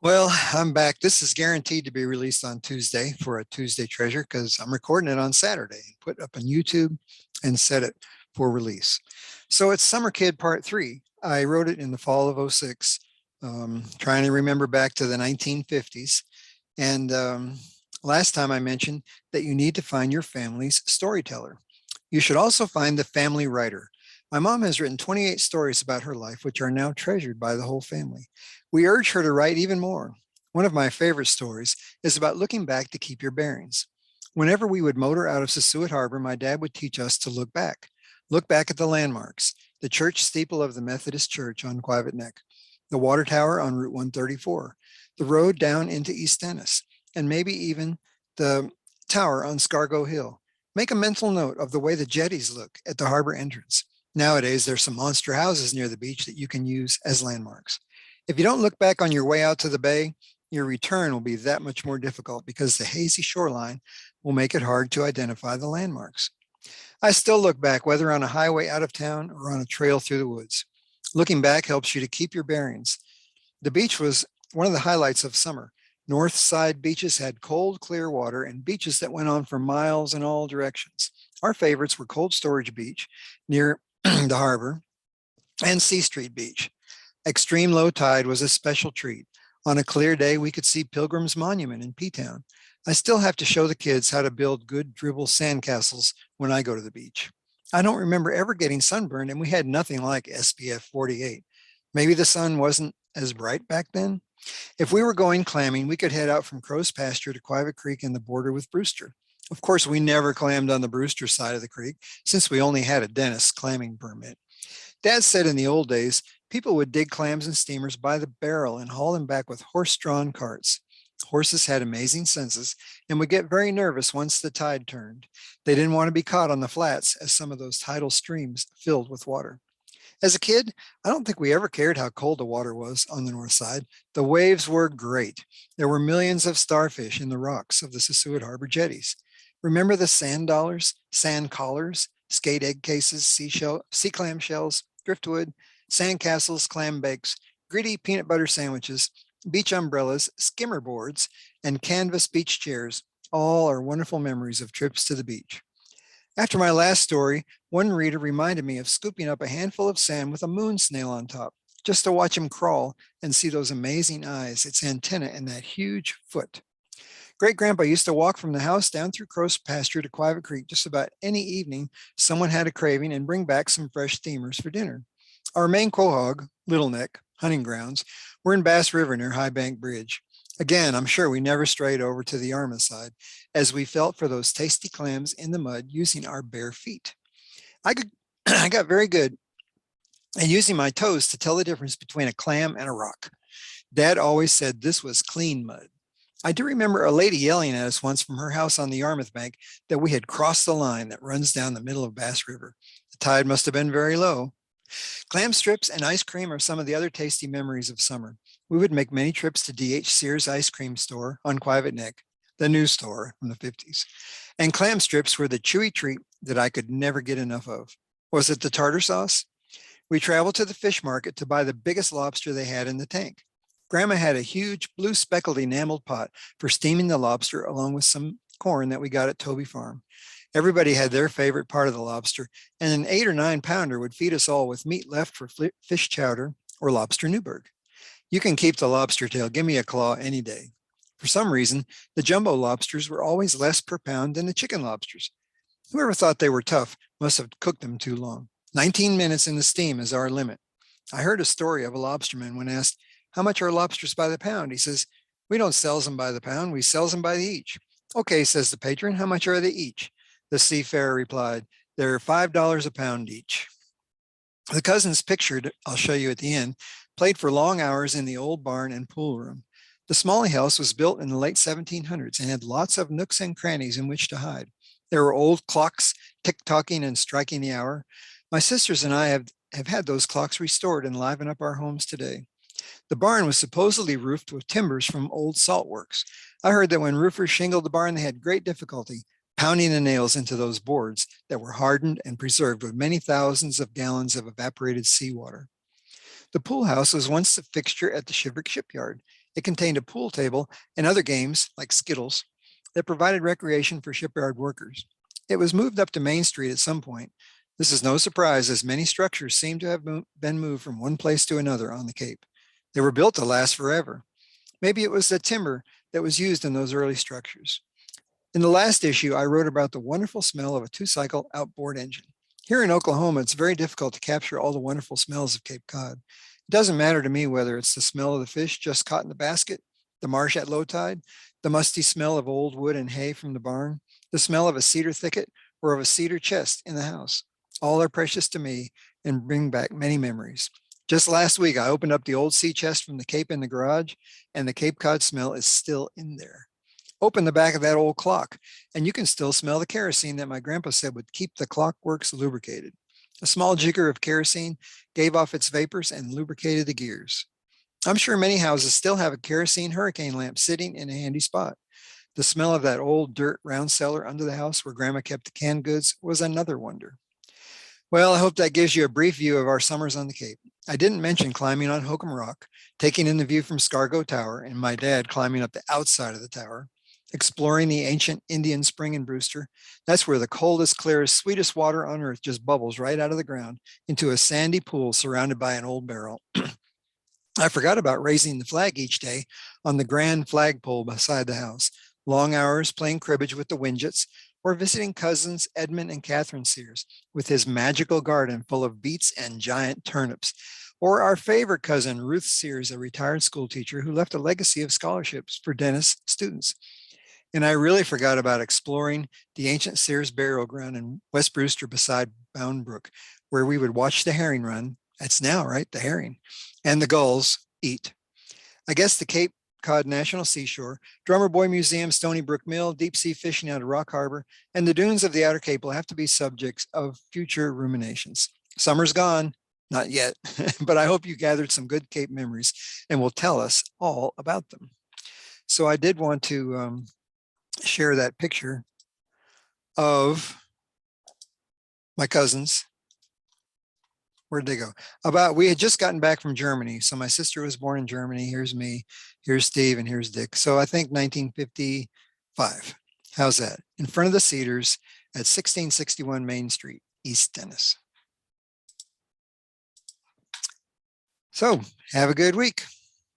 Well, I'm back. This is guaranteed to be released on Tuesday for a Tuesday treasure because I'm recording it on Saturday and put it up on YouTube and set it for release. So it's Summer Kid Part 3. I wrote it in the fall of '06, trying to remember back to the 1950s. And last time I mentioned that you need to find your family's storyteller. You should also find the family writer. My mom has written 28 stories about her life, which are now treasured by the whole family. We urge her to write even more. One of my favorite stories is about looking back to keep your bearings. Whenever we would motor out of Sassuat Harbor, my dad would teach us to look back. Look back at the landmarks, the church steeple of the Methodist Church on Quivot Neck, the water tower on Route 134, the road down into East Ennis, and maybe even the tower on Scargo Hill. Make a mental note of the way the jetties look at the harbor entrance. Nowadays, there's some monster houses near the beach that you can use as landmarks. If you don't look back on your way out to the bay, your return will be that much more difficult because the hazy shoreline will make it hard to identify the landmarks. I still look back, whether on a highway out of town or on a trail through the woods. Looking back helps you to keep your bearings. The beach was one of the highlights of summer. North side beaches had cold, clear water and beaches that went on for miles in all directions. Our favorites were Cold Storage Beach near the harbor and C Street Beach. Extreme low tide was a special treat. On a clear day, we could see Pilgrim's Monument in P-Town. I still have to show the kids how to build good dribble sandcastles when I go to the beach. I don't remember ever getting sunburned, and we had nothing like SPF 48. Maybe the sun wasn't as bright back then. If we were going clamming, we could head out from Crow's Pasture to Quivot Creek and the border with Brewster. Of course, we never clammed on the Brewster side of the creek since we only had a dentist's clamming permit. Dad said in the old days, people would dig clams and steamers by the barrel and haul them back with horse-drawn carts. Horses had amazing senses and would get very nervous once the tide turned. They didn't want to be caught on the flats as some of those tidal streams filled with water. As a kid, I don't think we ever cared how cold the water was on the north side. The waves were great. There were millions of starfish in the rocks of the Sassuat Harbor jetties. Remember the sand dollars, sand collars, skate egg cases, sea clam shells, driftwood, sand castles, clam bakes, gritty peanut butter sandwiches, beach umbrellas, skimmer boards, and canvas beach chairs. All are wonderful memories of trips to the beach. After my last story, one reader reminded me of scooping up a handful of sand with a moon snail on top, just to watch him crawl and see those amazing eyes, its antenna, and that huge foot. Great Grandpa used to walk from the house down through Crow's Pasture to Quivot Creek just about any evening someone had a craving and bring back some fresh steamers for dinner. Our main quahog, Little Neck, hunting grounds, were in Bass River near High Bank Bridge. Again, I'm sure we never strayed over to the Yarmouth side as we felt for those tasty clams in the mud using our bare feet. I, could, I got very good at using my toes to tell the difference between a clam and a rock. Dad always said this was clean mud. I do remember a lady yelling at us once from her house on the Yarmouth bank that we had crossed the line that runs down the middle of Bass River. The tide must have been very low. Clam strips and ice cream are some of the other tasty memories of summer. We would make many trips to D.H. Sears Ice Cream Store on Quivot Neck, the new store from the 50s. And clam strips were the chewy treat that I could never get enough of. Was it the tartar sauce? We traveled to the fish market to buy the biggest lobster they had in the tank. Grandma had a huge blue speckled enameled pot for steaming the lobster along with some corn that we got at Toby Farm. Everybody had their favorite part of the lobster, and an 8 or 9 pounder would feed us all with meat left for fish chowder or lobster Newburg. You can keep the lobster tail. Give me a claw any day. For some reason, the jumbo lobsters were always less per pound than the chicken lobsters. Whoever thought they were tough must have cooked them too long. 19 minutes in the steam is our limit. I heard a story of a lobsterman when asked, "How much are lobsters by the pound?" He says, "We don't sell them by the pound, we sell them by the each." "Okay," says the patron, "how much are they each?" The seafarer replied, "They're $5 a pound each." The cousins pictured, I'll show you at the end, played for long hours in the old barn and pool room. The Smalley house was built in the late 1700s and had lots of nooks and crannies in which to hide. There were old clocks tick-tocking and striking the hour. My sisters and I have had those clocks restored and liven up our homes today. The barn was supposedly roofed with timbers from old salt works. I heard that when roofers shingled the barn, they had great difficulty pounding the nails into those boards that were hardened and preserved with many thousands of gallons of evaporated seawater. The pool house was once a fixture at the Shiverick shipyard. It contained a pool table and other games like Skittles that provided recreation for shipyard workers. It was moved up to Main Street at some point. This is no surprise, as many structures seem to have been moved from one place to another on the Cape. They were built to last forever. Maybe it was the timber that was used in those early structures. In the last issue, I wrote about the wonderful smell of a two-cycle outboard engine. Here in Oklahoma, it's very difficult to capture all the wonderful smells of Cape Cod. It doesn't matter to me whether it's the smell of the fish just caught in the basket, the marsh at low tide, the musty smell of old wood and hay from the barn, the smell of a cedar thicket, or of a cedar chest in the house. All are precious to me and bring back many memories. Just last week, I opened up the old sea chest from the Cape in the garage, and the Cape Cod smell is still in there. Open the back of that old clock, and you can still smell the kerosene that my grandpa said would keep the clockworks lubricated. A small jigger of kerosene gave off its vapors and lubricated the gears. I'm sure many houses still have a kerosene hurricane lamp sitting in a handy spot. The smell of that old dirt round cellar under the house where Grandma kept the canned goods was another wonder. Well, I hope that gives you a brief view of our summers on the Cape. I didn't mention climbing on Hokum Rock, taking in the view from Scargo Tower, and my dad climbing up the outside of the tower, exploring the ancient Indian spring in Brewster. That's where the coldest, clearest, sweetest water on earth just bubbles right out of the ground into a sandy pool surrounded by an old barrel. I forgot about raising the flag each day on the grand flagpole beside the house. Long hours playing cribbage with the Wingets, or visiting cousins Edmund and Catherine Sears with his magical garden full of beets and giant turnips, or our favorite cousin Ruth Sears, a retired school teacher who left a legacy of scholarships for Dennis students. And I really forgot about exploring the ancient Sears burial ground in West Brewster beside Bound Brook, where we would watch the herring run. That's now, right? The herring. And the gulls eat. I guess the Cape Cod National Seashore, Drummer Boy Museum, Stony Brook Mill, deep sea fishing out of Rock Harbor, and the dunes of the Outer Cape will have to be subjects of future ruminations. Summer's gone, not yet, but I hope you gathered some good Cape memories and will tell us all about them. So I did want to share that picture of my cousins. Where'd they go? We had just gotten back from Germany. So my sister was born in Germany. Here's me, here's Steve, and here's Dick. So I think 1955. How's that? In front of the Cedars at 1661 Main Street, East Dennis. So have a good week.